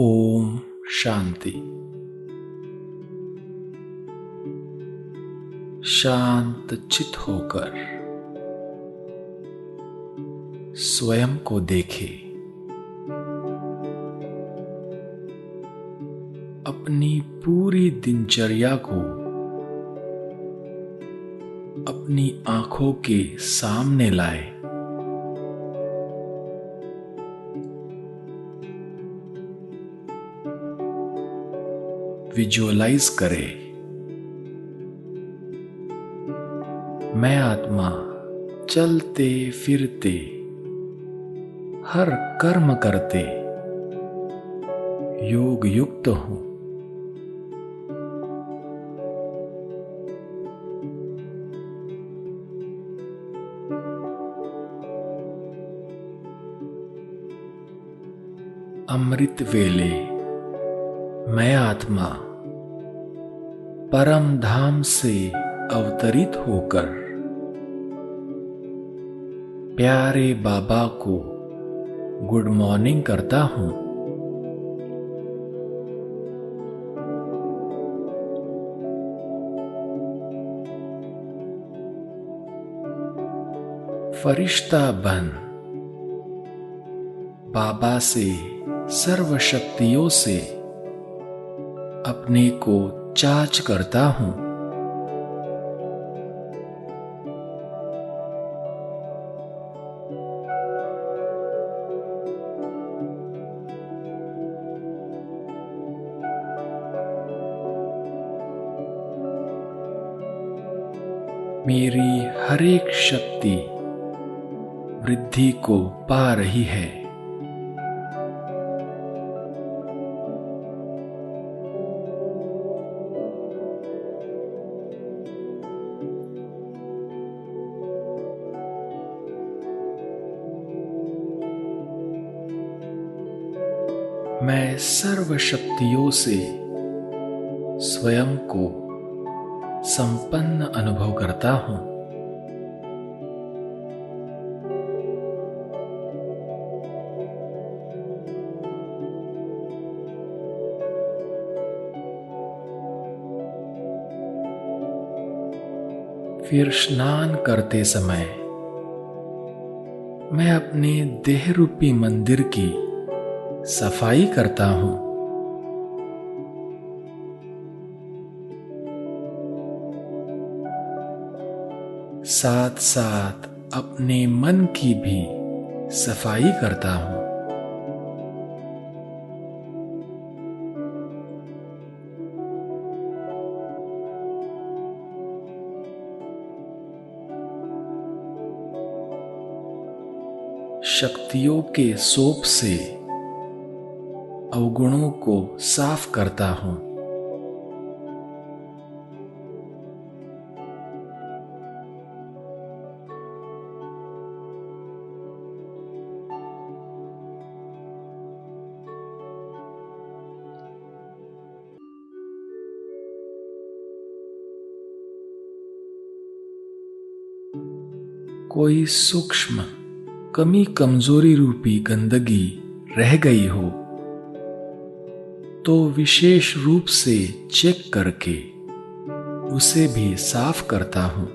ओम शांति। शांत चित होकर स्वयं को देखे। अपनी पूरी दिनचर्या को अपनी आंखों के सामने लाए। विजुअलाइज करे, मैं आत्मा चलते फिरते हर कर्म करते योग युक्त हूं। अमृत वेले मैं आत्मा परम धाम से अवतरित होकर प्यारे बाबा को गुड मॉर्निंग करता हूं। फरिश्ता बन बाबा से सर्व शक्तियों से अपने को चार्ज करता हूं। मेरी हर एक शक्ति वृद्धि को पा रही है। मैं सर्व शक्तियों से स्वयं को संपन्न अनुभव करता हूं। फिर स्नान करते समय मैं अपने देह रूपी मंदिर की सफाई करता हूं। साथ साथ अपने मन की भी सफाई करता हूं। शक्तियों के सोप से अवगुणों को साफ करता हूं। कोई सूक्ष्म कमी कमजोरी रूपी गंदगी रह गई हो तो विशेष रूप से चेक करके उसे भी साफ करता हूं।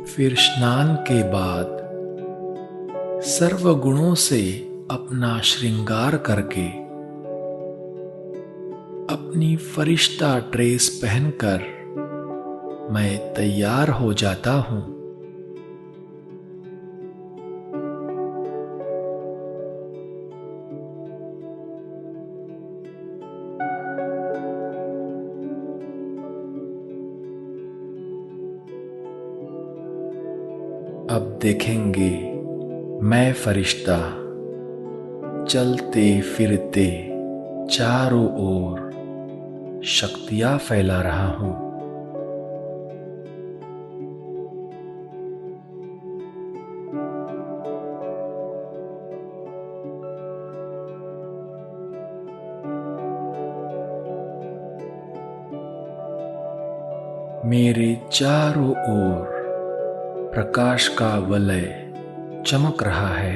फिर स्नान के बाद सर्व गुणों से अपना श्रृंगार करके अपनी फरिश्ता ड्रेस पहनकर मैं तैयार हो जाता हूं। अब देखेंगे मैं फरिश्ता चलते फिरते चारों ओर शक्तियां फैला रहा हूं। मेरे चारों ओर प्रकाश का वलय चमक रहा है।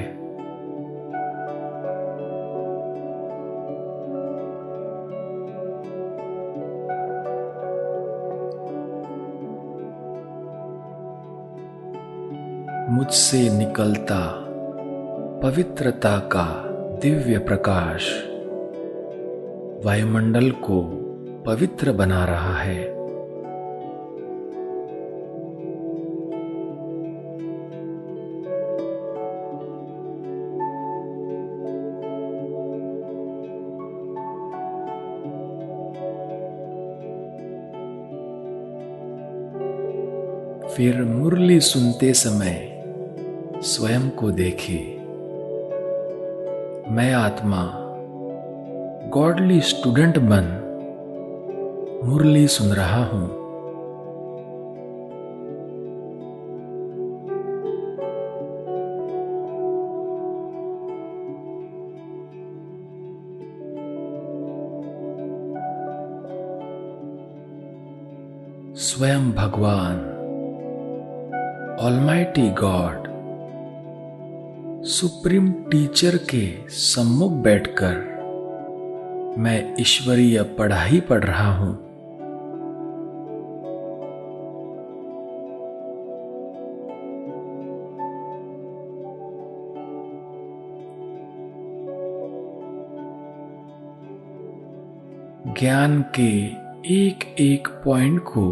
मुझसे निकलता पवित्रता का दिव्य प्रकाश वायुमंडल को पवित्र बना रहा है। फिर मुरली सुनते समय स्वयं को देखे। मैं आत्मा गॉडली स्टूडेंट बन मुरली सुन रहा हूं। स्वयं भगवान ऑलमाइटी गॉड सुप्रीम टीचर के सम्मुख बैठकर मैं ईश्वरीय पढ़ाई पढ़ रहा हूं। ज्ञान के एक एक पॉइंट को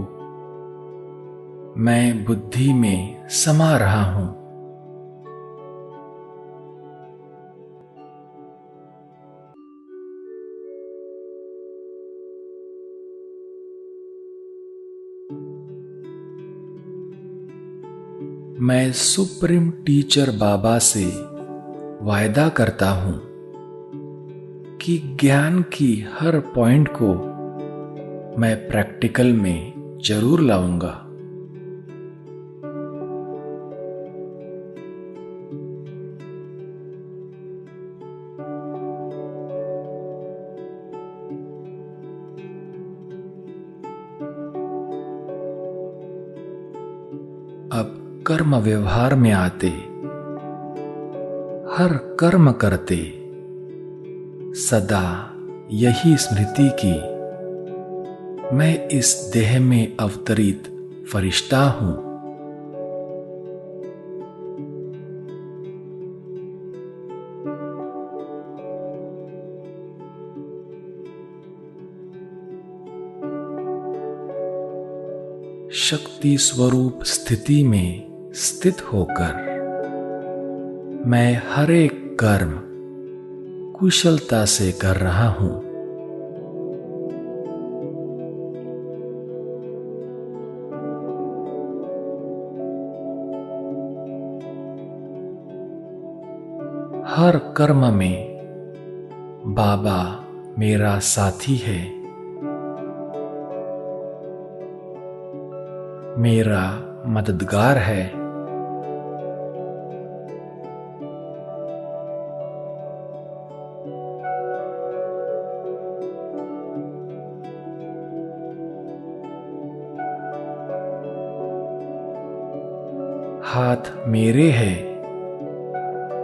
मैं बुद्धि में समा रहा हूं। मैं सुप्रीम टीचर बाबा से वायदा करता हूं कि ज्ञान की हर पॉइंट को मैं प्रैक्टिकल में जरूर लाऊंगा। अब कर्म व्यवहार में आते, हर कर्म करते सदा यही स्मृति की मैं इस देह में अवतरित फरिश्ता हूं। शक्ति स्वरूप स्थिति में स्थित होकर मैं हर एक कर्म कुशलता से कर रहा हूं। हर कर्म में बाबा मेरा साथी है, मेरा मददगार है। हाथ मेरे हैं,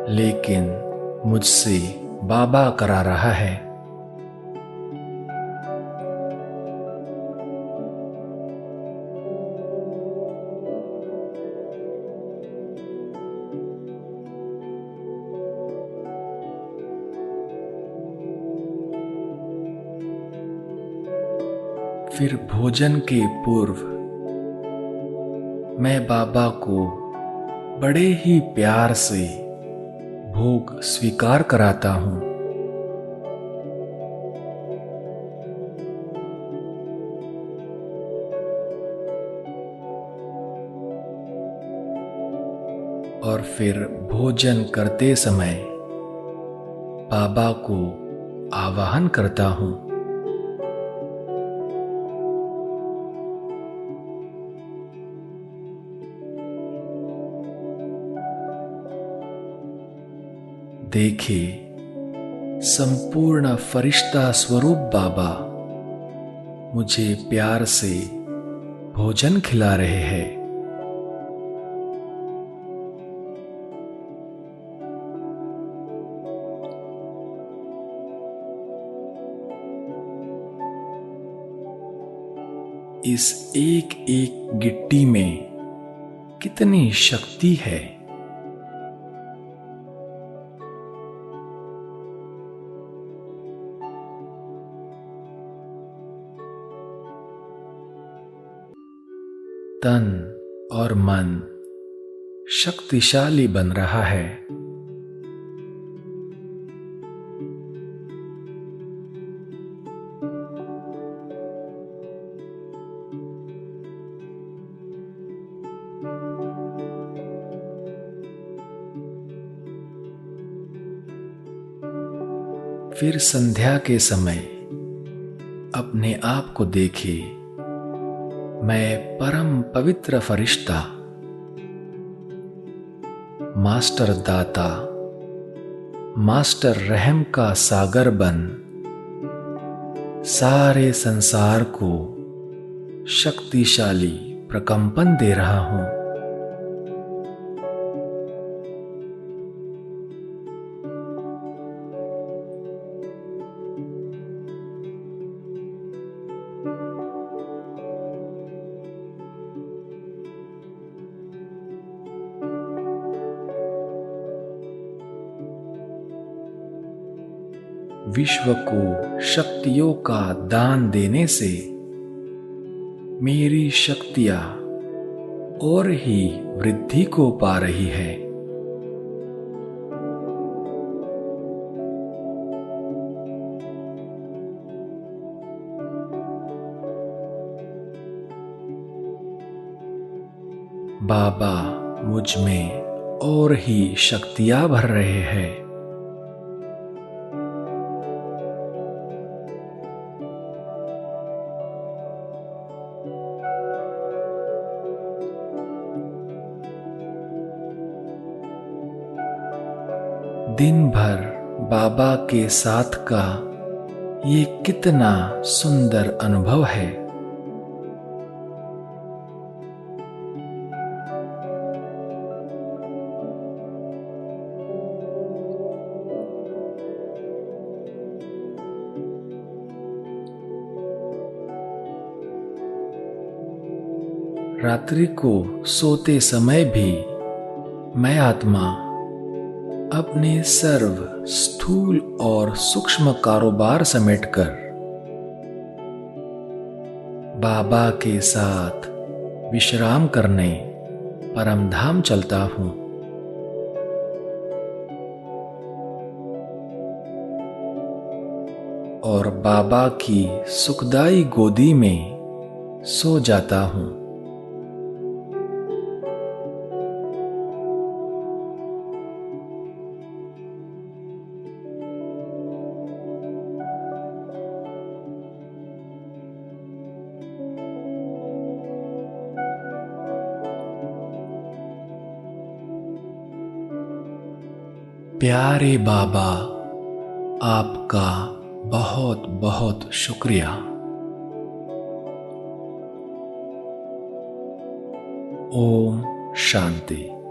लेकिन मुझसे बाबा करा रहा है। फिर भोजन के पूर्व मैं बाबा को बड़े ही प्यार से भोग स्वीकार कराता हूं। और फिर भोजन करते समय बाबा को आवाहन करता हूं। देखिए, संपूर्ण फरिश्ता स्वरूप बाबा मुझे प्यार से भोजन खिला रहे हैं। इस एक एक गिट्टी में कितनी शक्ति है। तन और मन शक्तिशाली बन रहा है। फिर संध्या के समय अपने आप को देखिए, मैं परम पवित्र फरिश्ता, मास्टर दाता, मास्टर रहम का सागर बन सारे संसार को शक्तिशाली प्रकंपन दे रहा हूं। विश्व को शक्तियों का दान देने से मेरी शक्तियां और ही वृद्धि को पा रही है। बाबा मुझ में और ही शक्तियां भर रहे हैं। दिन भर बाबा के साथ का ये कितना सुंदर अनुभव है। रात्रि को सोते समय भी मैं आत्मा अपने सर्व स्थूल और सूक्ष्म कारोबार समेटकर बाबा के साथ विश्राम करने परमधाम चलता हूं। और बाबा की सुखदाई गोदी में सो जाता हूं। प्यारे बाबा, आपका बहुत बहुत शुक्रिया। ओम शांति।